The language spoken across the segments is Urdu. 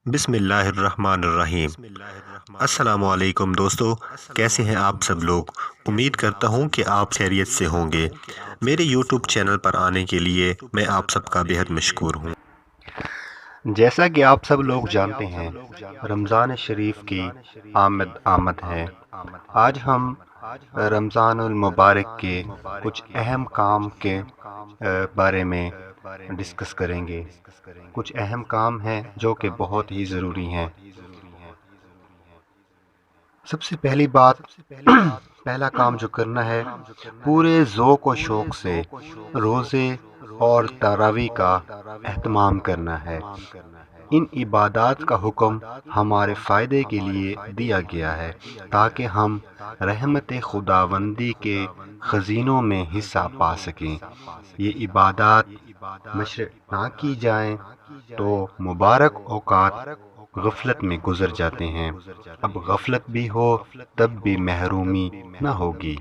بسم اللہ الرحمن الرحیم۔ السلام علیکم دوستو، کیسے ہیں آپ سب لوگ؟ امید کرتا ہوں کہ آپ خیریت سے ہوں گے۔ میرے یوٹیوب چینل پر آنے کے لیے میں آپ سب کا بہت مشکور ہوں۔ جیسا کہ آپ سب لوگ جانتے ہیں، رمضان شریف کی آمد ہے۔ آج ہم رمضان المبارک کے کچھ اہم کام کے بارے میں ڈسکس کریں گے۔ کچھ اہم کام ہیں جو کہ بہت ہی ضروری ہیں۔ سب سے پہلی بات، پہلا کام جو کرنا ہے، پورے ذوق و شوق سے روزے اور تراویح کا اہتمام کرنا ہے۔ ان عبادات کا حکم ہمارے فائدے کے لیے دیا گیا ہے تاکہ ہم رحمت خداوندی کے خزینوں میں حصہ پا سکیں۔ یہ عبادات مشرق نہ کی جائیں تو مبارک اوقات غفلت میں گزر جاتے ہیں۔ اب غفلت بھی ہو تب بھی محرومی نہ ہوگی۔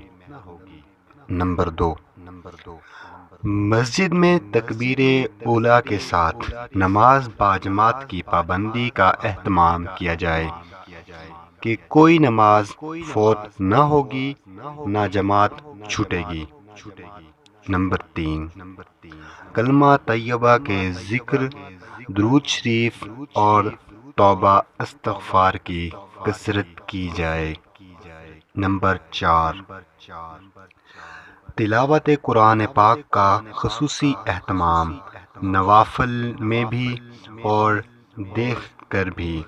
نمبر 2، مسجد میں تکبیر اولیٰ کے ساتھ نماز باجماعت کی پابندی کا اہتمام کیا جائے کہ کوئی نماز فوت نہ ہوگی، نہ جماعت چھوٹے گی۔ نمبر 3، کلمہ طیبہ کے ذکر، درود شریف اور توبہ استغفار کی کثرت کی جائے۔ نمبر 4، تلاوت قرآن پاک کا خصوصی اہتمام، نوافل میں بھی اور دیکھ کر بھی۔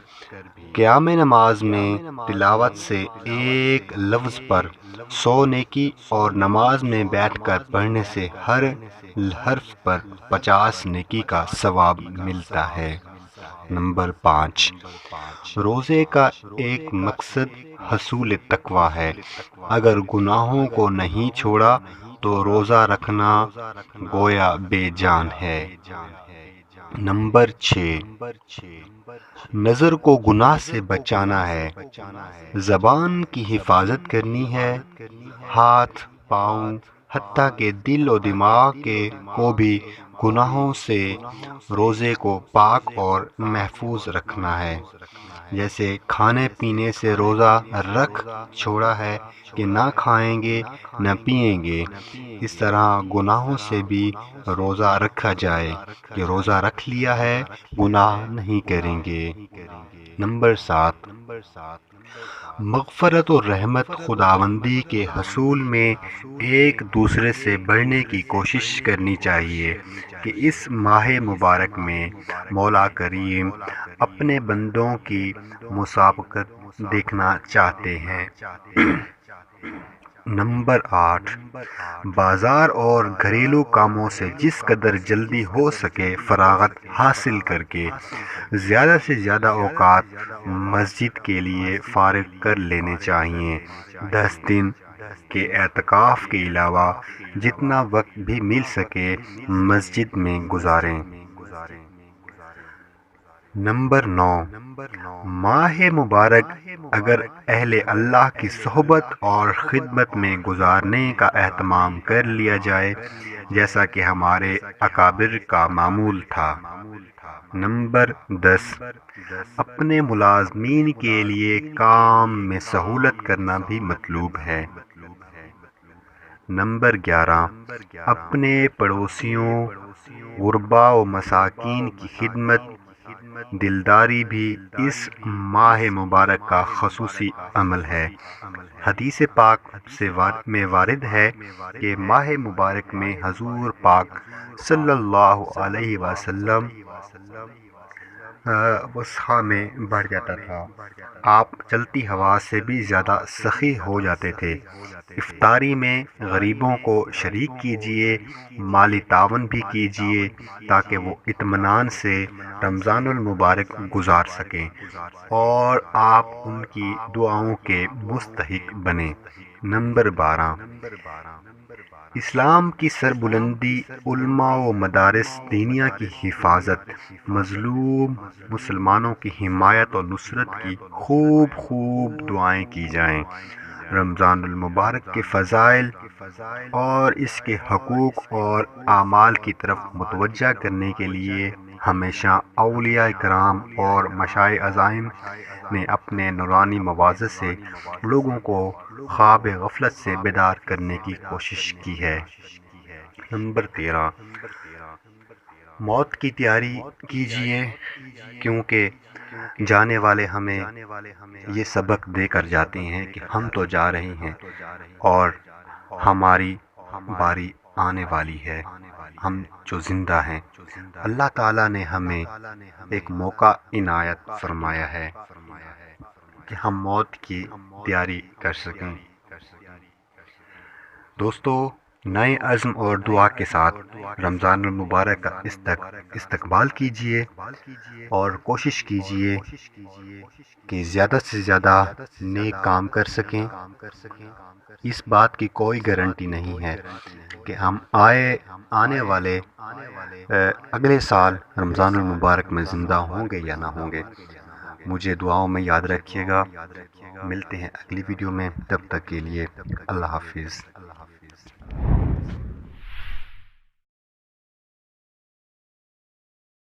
قیام نماز میں تلاوت سے ایک لفظ پر 100 نیکی اور نماز میں بیٹھ کر پڑھنے سے ہر حرف پر 50 نیکی کا ثواب ملتا ہے۔ نمبر 5، روزے کا ایک مقصد حصول تقویٰ ہے۔ اگر گناہوں کو نہیں چھوڑا تو روزہ رکھنا گویا بے جان ہے۔ نمبر 6، نظر کو گناہ سے بچانا ہے، زبان کی حفاظت کرنی ہے، ہاتھ، پاؤں، حتیٰ کہ دل و دماغ کو بھی گناہوں سے روزے کو پاک اور محفوظ رکھنا ہے۔ جیسے کھانے پینے سے روزہ رکھ چھوڑا ہے کہ نہ کھائیں گے نہ پئیں گے، اس طرح گناہوں سے بھی روزہ رکھا جائے کہ روزہ رکھ لیا ہے، گناہ نہیں کریں گے۔ نمبر 7، مغفرت و رحمت خداوندی کے حصول میں ایک دوسرے سے بڑھنے کی کوشش کرنی چاہیے کہ اس ماہ مبارک میں مولا کریم اپنے بندوں کی مسابقت دیکھنا چاہتے ہیں۔ نمبر 8، بازار اور گھریلو کاموں سے جس قدر جلدی ہو سکے فراغت حاصل کر کے زیادہ سے زیادہ اوقات مسجد کے لیے فارغ کر لینے چاہیے۔ 10 دن کے اعتکاف کے علاوہ جتنا وقت بھی مل سکے مسجد میں گزاریں۔ نمبر 9، ماہ مبارک اگر اہل اللہ کی صحبت اور خدمت میں گزارنے کا اہتمام کر لیا جائے جیسا کہ ہمارے اکابر کا معمول تھا۔ نمبر 10، اپنے ملازمین کے لیے کام میں سہولت کرنا بھی مطلوب ہے۔ نمبر 11، اپنے پڑوسیوں، غرباء و مساکین کی خدمت، دلداری بھی اس ماہ مبارک کا خصوصی عمل ہے۔ حدیث پاک میں وارد ہے کہ ماہ مبارک میں حضور پاک صلی اللہ علیہ وسلم وسعہ میں بڑھ جاتا تھا۔ آپ چلتی ہوا سے بھی زیادہ سخی ہو جاتے تھے۔ افطاری میں غریبوں کو شریک کیجیے، مالی تعاون بھی کیجیے تاکہ وہ اطمینان سے رمضان المبارک گزار سکیں اور آپ ان کی دعاؤں کے مستحق بنیں۔ نمبر 12، اسلام کی سربلندی، علماء و مدارس دینیہ کی حفاظت، مظلوم مسلمانوں کی حمایت و نصرت کی خوب دعائیں کی جائیں۔ رمضان المبارک کے فضائل اور اس کے حقوق اور اعمال کی طرف متوجہ کرنے کے لیے ہمیشہ اولیاء کرام اور مشائخ عظائم نے اپنے نورانی مواعظ سے لوگوں کو خواب غفلت سے بیدار کرنے کی کوشش کی ہے۔ نمبر 13، موت کی تیاری کیجیے، کیونکہ جانے والے ہمیں یہ سبق دے کر جاتے ہیں کہ ہم تو جا رہے ہیں اور ہماری باری آنے والی ہے۔ ہم جو زندہ ہیں، اللہ تعالیٰ نے ہمیں ایک موقع عنایت فرمایا ہے کہ ہم موت کی تیاری کر سکیں۔ دوستو، نئے عزم اور دعا کے ساتھ رمضان المبارک کا استقبال کیجیے اور کوشش کیجیے کہ زیادہ سے زیادہ نیک کام کر سکیں۔ اس بات کی کوئی گارنٹی نہیں ہے کہ ہم آنے والے اگلے سال رمضان المبارک میں زندہ ہوں گے یا نہ ہوں گے۔ مجھے دعاؤں میں یاد رکھیے گا۔ ملتے ہیں اگلی ویڈیو میں، تب تک کے لیے اللہ حافظ۔